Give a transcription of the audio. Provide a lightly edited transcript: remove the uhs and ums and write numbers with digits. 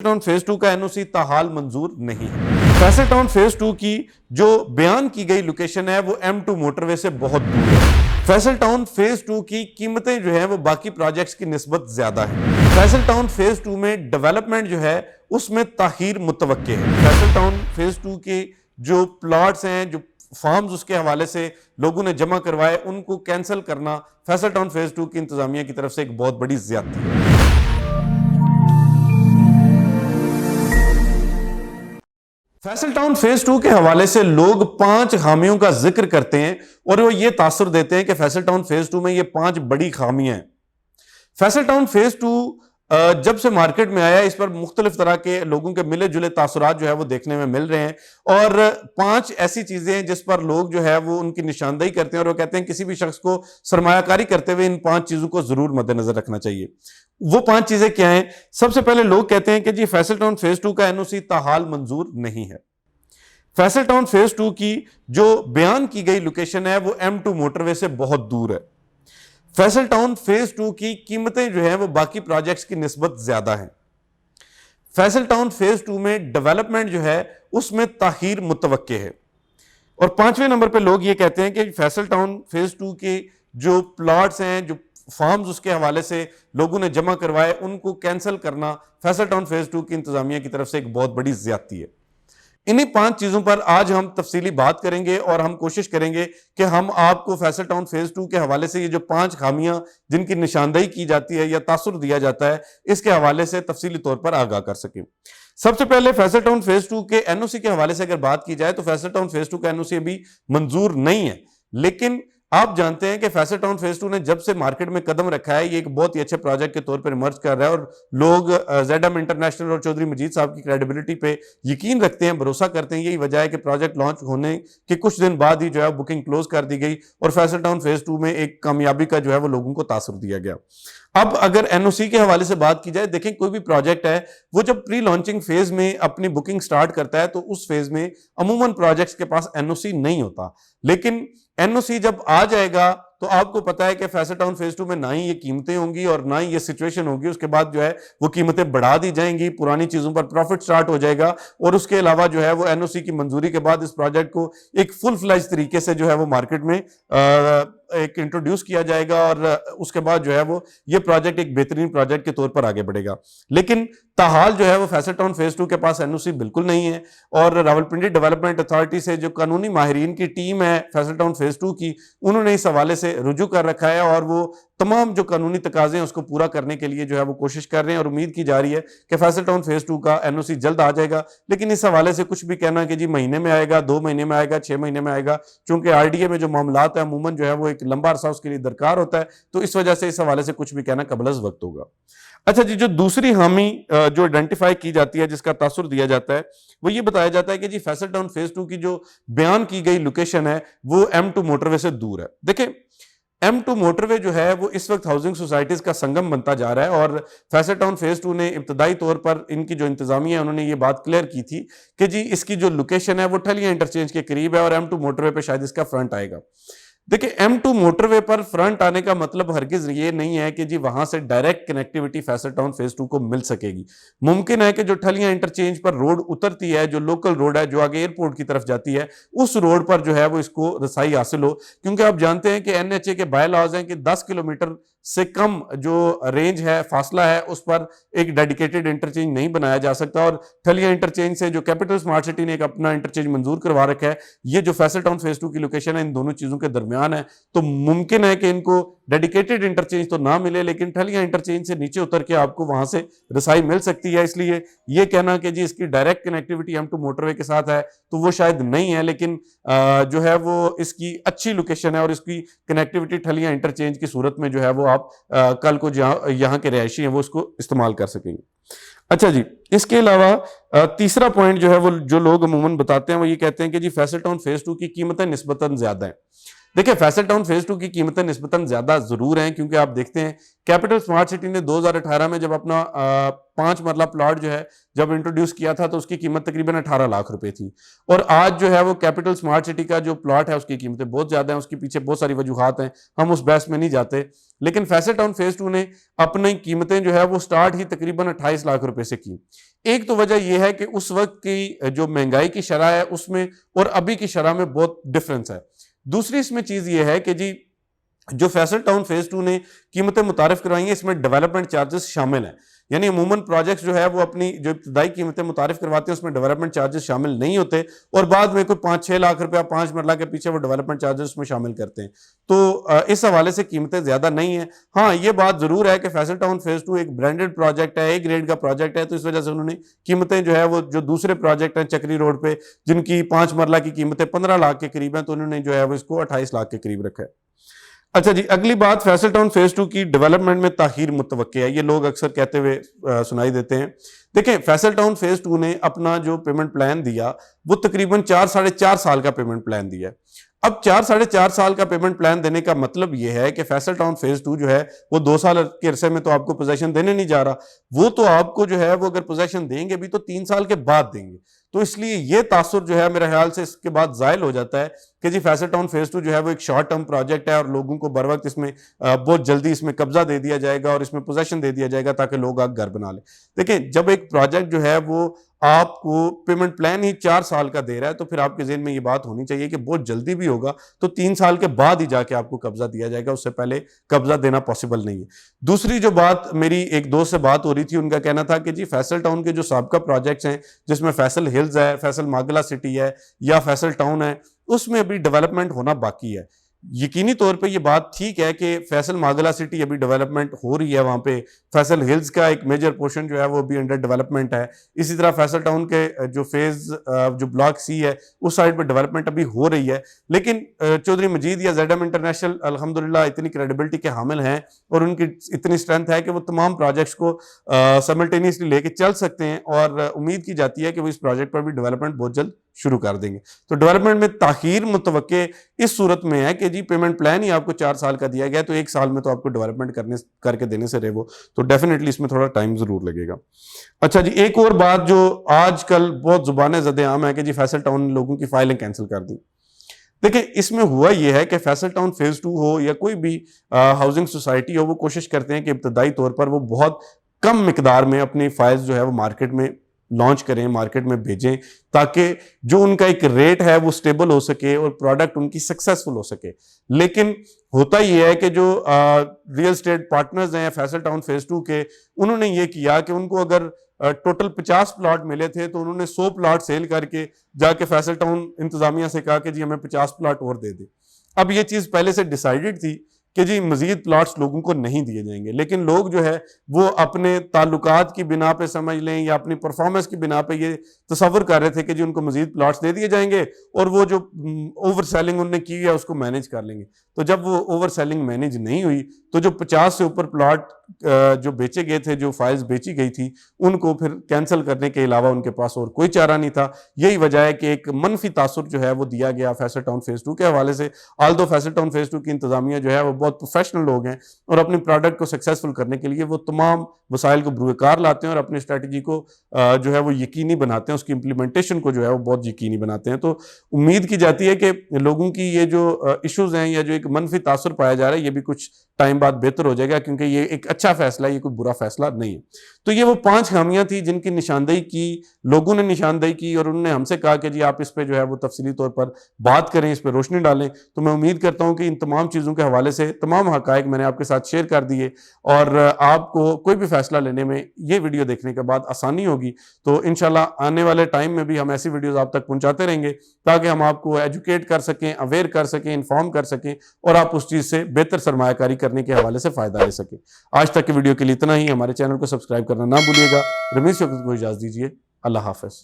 Town phase 2 का NOC ताहाल मंजूर नहीं है। फैसल टाउन फेज 2 की जो बयान की गई लोकेशन है वो M2 मोटरवे से बहुत दूर है। फैसल टाउन फेज 2 की कीमतें जो है वो बाकी प्रोजेक्ट्स की निस्बत ज्यादा है। फैसल टाउन फेज 2 में डेवलपमेंट जो है उसमें ताखीर मुतवक्के है। फैसल टाउन फेज 2 के जो प्लॉट्स हैं, जो फार्म्स उसके हवाले से लोगों ने जमा करवाए, उनको कैंसिल करना फैसल टाउन फेज 2 की इंतजामिया की तरफ से एक बहुत बड़ी ज्यादती है। फैसल टाउन फेज 2 के हवाले से लोग 5 खामियों का जिक्र करते हैं और वो ये तासुर देते हैं कि फैसल टाउन फेज 2 में ये 5 बड़ी खामियां हैं। फैसल टाउन फेज 2 जब से मार्केट में आया, इस पर मुख्तलिफ तरह के लोगों के मिले जुले तासुरात जो है वो देखने में मिल रहे हैं और 5 ऐसी चीजें हैं जिस पर लोग जो है वो उनकी निशानदेही करते हैं और वो कहते हैं किसी भी शख्स को सरमायाकारी करते हुए इन 5 चीजों को जरूर मद्देनजर रखना चाहिए। वो 5 चीजें क्या हैं? सबसे पहले लोग कहते हैं कि जी फैसल टाउन फेज 2 का एनओसी ताहाल मंजूर नहीं है। फैसल टाउन फेज 2 की जो बयान की गई लोकेशन है वो M2 मोटरवे से बहुत दूर है। फैसल टाउन फेज 2 की कीमतें जो है वो बाकी प्रोजेक्ट्स की निस्बत ज्यादा है। फैसल टाउन फेज 2 में डेवलपमेंट जो है उसमें ताखीर मुतवक्के है। और 5वें नंबर पे लोग ये कहते हैं कि फैसल टाउन फेज 2 के जो प्लॉट्स हैं, जो फार्म्स उसके हवाले से लोगों ने जमा करवाए, उनको कैंसिल करना फैसल टाउन फेज 2 की इंतजामिया की तरफ से एक बहुत बड़ी ज्यादती है। इन्हीं 5 चीजों पर आज हम तफसीली बात करेंगे और हम कोशिश करेंगे कि हम आपको फैसल टाउन फेज 2 के हवाले से ये जो 5 खामियां जिनकी निशानदेही की जाती है या तासुर दिया जाता है, इसके हवाले से तफसीली तौर पर आगाह कर सकें। सबसे पहले फैसल टाउन फेज 2 के एनओसी के हवाले से अगर बात की जाए तो फैसल टाउन फेज 2 का एनओसी अभी मंजूर नहीं है, लेकिन आप जानते हैं कि फैसल टाउन फेज 2 ने जब से मार्केट में कदम रखा है, ये एक बहुत ही अच्छे प्रोजेक्ट के तौर पर इमर्ज कर रहा है और लोग ZM इंटरनेशनल और चौधरी मजीद साहब की क्रेडिबिलिटी पे यकीन रखते हैं, भरोसा करते हैं। यही वजह है कि प्रोजेक्ट लॉन्च होने के कुछ दिन बाद ही जो है बुकिंग क्लोज कर दी गई और फैसल टाउन फेज 2 में एक कामयाबी का जो है वो लोगों को तासुर दिया गया। अब अगर एनओसी के हवाले से बात की जाए, देखें कोई भी प्रोजेक्ट है वो जब प्री लॉन्चिंग फेज में अपनी बुकिंग स्टार्ट करता है तो उस फेज में अमूमन प्रोजेक्ट्स के पास एनओसी नहीं होता, लेकिन एनओसी जब आ जाएगा तो आपको पता है कि फैसल टाउन फेज 2 में ना ही ये कीमतें होंगी और ना ही ये सिचुएशन होगी। उसके बाद जो है वो कीमतें बढ़ा दी जाएंगी, पुरानी चीजों पर प्रॉफिट स्टार्ट हो जाएगा और उसके अलावा जो है वो एनओसी की मंजूरी के बाद इस प्रोजेक्ट को एक फुल फ्लैज तरीके से जो है वो मार्केट में एक इंट्रोड्यूस किया जाएगा और उसके बाद जो है वो ये प्रोजेक्ट एक बेहतरीन प्रोजेक्ट के तौर पर आगे बढ़ेगा। लेकिन ताहाल जो है वो फैसल टाउन फेज 2 के पास एनओसी बिल्कुल नहीं है और रावलपिंडी डेवलपमेंट अथॉरिटी से जो कानूनी माहिरीन की टीम है फैसल टाउन फेज 2 की, उन्होंने इस हवाले से रुजू कर रखा है और वो तमाम जो कानूनी तकाजे हैं उसको पूरा करने के लिए जो है वो कोशिश कर रहे हैं और उम्मीद की जा रही है कि फैसल टाउन फेज 2 का एनओसी जल्द आ जाएगा। लेकिन इस हवाले से कुछ भी कहना कि जी महीने में आएगा, 2 महीने में आएगा, 6 महीने में आएगा, चूंकि आरडीए में जो मामलात है अमूमन जो है वो एक लंबा अरसा उसके लिए दरकार होता है, तो इस वजह से इस हवाले से कुछ भी कहना कबल वक्त होगा। अच्छा जी, जो दूसरी हामी जो आइडेंटिफाई की जाती है, जिसका तासुर दिया जाता है, वो ये बताया जाता है कि जी फैसल टाउन फेज 2 की जो बयान की गई लोकेशन है वो M2 मोटरवे से दूर है। देखें M2 मोटरवे जो है वो इस वक्त हाउसिंग सोसाइटीज का संगम बनता जा रहा है और फैसल टाउन फेज 2 ने इब्तदाई तौर पर इनकी जो इंतजामिया है उन्होंने ये बात क्लियर की थी कि जी इसकी जो लोकेशन है वो ठलिया इंटरचेंज के करीब है और M2 मोटरवे पे शायद इसका फ्रंट आएगा। देखिए M2 मोटरवे पर फ्रंट आने का मतलब हरगिज ये नहीं है कि जी वहां से direct connectivity Faisal town phase 2 को मिल सकेगी। मुमकिन है कि जो ठलिया इंटरचेंज पर रोड उतरती है, जो लोकल रोड है जो आगे एयरपोर्ट की तरफ जाती है, उस रोड पर जो है वो इसको रसाई हासिल हो, क्योंकि आप जानते हैं कि NHA के बाय लॉज हैं कि 10 किलोमीटर से कम जो रेंज है, फासला है, उस पर एक डेडिकेटेड इंटरचेंज नहीं बनाया जा सकता और ठलिया इंटरचेंज से जो कैपिटल स्मार्ट सिटी ने एक अपना इंटरचेंज मंजूर करवा रखा है, ये जो फैसल टाउन फेज 2 की लोकेशन है इन दोनों चीजों के दरमियान है, तो मुमकिन है कि इनको डेडिकेटेड इंटरचेंज तो ना मिले लेकिन ठलिया इंटरचेंज से नीचे उतर के आपको वहां से रसाई मिल सकती है। इसलिए ये कहना कि जी इसकी डायरेक्ट कनेक्टिविटी M2 मोटरवे के साथ है तो वो शायद नहीं है, लेकिन जो है वो इसकी अच्छी लोकेशन है और इसकी कनेक्टिविटी ठलिया इंटरचेंज की सूरत में जो है वो आप कल को यहाँ के रहायशी हैं वो उसको इस्तेमाल कर सकेंगे। अच्छा जी, इसके अलावा तीसरा पॉइंट जो है वो जो लोग अमूमन बताते हैं वो ये कहते हैं कि जी फैसल टाउन फेज 2 की कीमतें निस्बतन ज्यादा हैं। देखिए फैसल टाउन फेज 2 की कीमतें निस्बतन ज्यादा जरूर हैं, क्योंकि आप देखते हैं कैपिटल स्मार्ट सिटी ने 2018 में जब अपना 5 मरला प्लॉट जो है जब इंट्रोड्यूस किया था तो उसकी कीमत तकरीबन 18 लाख रुपए थी, और आज जो है वो कैपिटल स्मार्ट सिटी का जो प्लॉट है उसकी कीमतें बहुत ज्यादा हैं। उसके पीछे बहुत सारी वजूहात हैं, हम उस बहस में नहीं जाते। लेकिन फैसल टाउन फेज 2 ने अपनी कीमतें जो है वो स्टार्ट ही तकरीबन 28 लाख रुपए से की। एक तो वजह यह है कि उस वक्त की जो महंगाई की शरह है उसमें और अभी की शरह में बहुत डिफरेंस है। दूसरी इसमें चीज ये है कि जी जो फैसल टाउन फेज 2 ने कीमतें मुतारिफ करवाई हैं इसमें डेवलपमेंट चार्जेस शामिल हैं, यानी अमूमन प्रोजेक्ट्स जो है वो अपनी जो इब्तदाई कीमतें मुतारिफ करवाते हैं उसमें डेवलपमेंट चार्जेस शामिल नहीं होते, और बाद में कोई 5-6 लाख रुपया 5 मरला के पीछे वो डेवलपमेंट चार्जेस उसमें शामिल करते हैं। तो इस हवाले से कीमतें ज्यादा नहीं है। हाँ, ये बात जरूर है कि फैसल टाउन फेज 2 एक ब्रांडेड प्रोजेक्ट है, ए ग्रेड का प्रोजेक्ट है, तो इस वजह से उन्होंने कीमतें जो है वो जो दूसरे प्रोजेक्ट हैं चक्री रोड पे जिनकी 5 मरला की कीमतें 15 लाख के करीब है, तो उन्होंने जो है वो इसको 28 लाख के करीब रखा है। अच्छा जी, अगली बात फैसल टाउन फेज 2 की डेवलपमेंट में ताखीर मुतवक्के है, ये लोग अक्सर कहते हुए सुनाई देते हैं। देखें फैसल टाउन फेज 2 ने अपना जो पेमेंट प्लान दिया वो तकरीबन 4-4.5 साल का पेमेंट प्लान दिया। अब 4-4.5 साल का पेमेंट प्लान देने का मतलब यह है कि फैसल टाउन फेज 2 जो है वो 2 साल के अरसे में तो आपको पोजेशन देने नहीं जा रहा, वो तो आपको जो है वो अगर पोजेशन देंगे भी तो 3 साल के बाद देंगे। तो इसलिए ये तासुर जो है मेरे ख्याल से इसके बाद जायल हो जाता है कि जी फैसल टाउन फेज 2 जो है वो एक शॉर्ट टर्म प्रोजेक्ट है और लोगों को बर वक्त इसमें बहुत जल्दी इसमें कब्जा दे दिया जाएगा और इसमें पोजेशन दे दिया जाएगा ताकि लोग आगे घर बना लें। देखिए जब एक प्रोजेक्ट जो है वो आपको पेमेंट प्लान ही 4 साल का दे रहा है तो फिर आपके ज़हन में ये बात होनी चाहिए कि बहुत जल्दी भी होगा तो 3 साल के बाद ही जाके आपको कब्जा दिया जाएगा, उससे पहले कब्जा देना पॉसिबल नहीं है। दूसरी जो बात मेरी एक दोस्त से बात हो रही थी, उनका कहना था कि जी फैसल टाउन के जो साबका प्रोजेक्ट्स हैं जिसमें फैसल हिल्स है, फैसल मागला सिटी है या फैसल टाउन है, उसमें अभी डेवलपमेंट होना बाकी है। यकीनी तौर पे ये बात ठीक है कि फैसल मागला सिटी अभी डेवलपमेंट हो रही है, वहां पे फैसल हिल्स का एक मेजर पोर्शन जो है वो अभी अंडर डेवलपमेंट है। इसी तरह फैसल टाउन के जो फेज जो ब्लॉक सी है उस साइड पे डेवलपमेंट अभी हो रही है। लेकिन चौधरी मजीद या जेडएम इंटरनेशनल अल्हम्दुलिल्लाह इतनी क्रेडिबिलिटी के हामिल हैं और उनकी इतनी स्ट्रेंथ है कि वो तमाम प्रोजेक्ट्स को साइमल्टेनियसली लेके चल सकते हैं और उम्मीद की जाती है कि वो इस प्रोजेक्ट पर भी डेवलपमेंट बहुत जल्द शुरू कर देंगे। तो डेवलपमेंट में ताखीर मुतवक्के इस सूरत में है कि जी पेमेंट प्लान ही आपको 4 साल का दिया गया तो 1 साल में तो आपको डेवलपमेंट करके देने से रेवो, तो डेफिनेटली इसमें थोड़ा टाइम जरूर लगेगा। अच्छा जी, एक और बात जो आजकल बहुत जुबान ज़द-ए-आम है कि जी फैसल टाउन लोगों की फाइलें कैंसिल कर दी। देखिए इसमें हुआ यह है कि फैसल टाउन फेज 2 हो या कोई भी हाउसिंग सोसाइटी हो, वो कोशिश करते हैं कि इब्तदाई तौर पर वो बहुत कम मिकदार में अपनी फाइल्स जो है वो मार्केट में लॉन्च करें, मार्केट में भेजें, ताकि जो उनका एक रेट है वो स्टेबल हो सके और प्रोडक्ट उनकी सक्सेसफुल हो सके। लेकिन होता यह है कि जो रियल एस्टेट पार्टनर्स हैं फैसल टाउन फेज 2 के, उन्होंने ये किया कि उनको अगर टोटल 50 प्लॉट मिले थे तो उन्होंने 100 प्लॉट सेल करके जाके फैसल टाउन इंतजामिया से कहा कि जी हमें 50 प्लॉट और दे दे। अब ये चीज पहले से डिसाइडेड थी कि जी मजीद प्लॉट्स लोगों को नहीं दिए जाएंगे, लेकिन लोग जो है वो अपने ताल्लुकात की बिना पे समझ लें या अपनी परफॉर्मेंस की बिना पे ये तसव्वुर कर रहे थे कि जी उनको मजीद प्लॉट्स दे दिए जाएंगे और वो जो ओवर सेलिंग उन्होंने की है उसको मैनेज कर लेंगे। तो जब वो ओवर सेलिंग मैनेज नहीं हुई तो जो 50 से ऊपर प्लॉट जो बेचे गए थे, जो फाइल्स बेची गई थी, उनको फिर कैंसिल करने के अलावा उनके पास और कोई चारा नहीं था। यही वजह है कि एक मनफी तासुर जो है वो दिया गया फैसल टाउन फेज 2 के हवाले से। आल्दो फैसल टाउन फेज 2 की इंतजामिया जो है वो बहुत प्रोफेशनल लोग हैं और अपने प्रोडक्ट को सक्सेसफुल करने के लिए वो तमाम वसाइल को बुरुकार लाते हैं और अपनी स्ट्रेटजी को जो है वो यकीनी बनाते हैं, उसकी इंप्लीमेंटेशन को जो है वो बहुत यकीनी बनाते हैं। तो उम्मीद की जाती है कि लोगों की ये जो इश्यूज हैं या जो एक मनफी तासुर पाया जा रहा है ये भी कुछ टाइम बाद बेहतर हो जाएगा, क्योंकि ये एक अच्छा फैसला है, ये कोई बुरा फैसला नहीं है। तो ये वो 5 खामियां थी जिनकी निशानदेही की, लोगों ने निशानदेही की और उन्होंने हमसे कहा कि जी आप इस पे जो है वो तफसीली तौर पर बात करें, इस पे रोशनी डालें। तो मैं उम्मीद करता हूं कि इन तमाम चीज़ों के हवाले से तमाम हकायक मैंने आपके साथ शेयर कर दिए और आपको कोई भी फैसला लेने में ये वीडियो देखने के बाद आसानी होगी। तो इंशाल्लाह आने वाले टाइम में भी हम ऐसी वीडियोज आप तक पहुंचाते रहेंगे ताकि हम आपको एजुकेट कर सकें, अवेयर कर सकें, इन्फॉर्म कर सकें और आप उस चीज़ से बेहतर सरमायाकारी करने के हवाले से फ़ायदा ले सकें। आज तक की वीडियो के लिए इतना ही। हमारे चैनल को सब्सक्राइब करना ना भूलिएगा। रमीज शौकत को इजाज़त दीजिए। अल्लाह हाफ़िज़।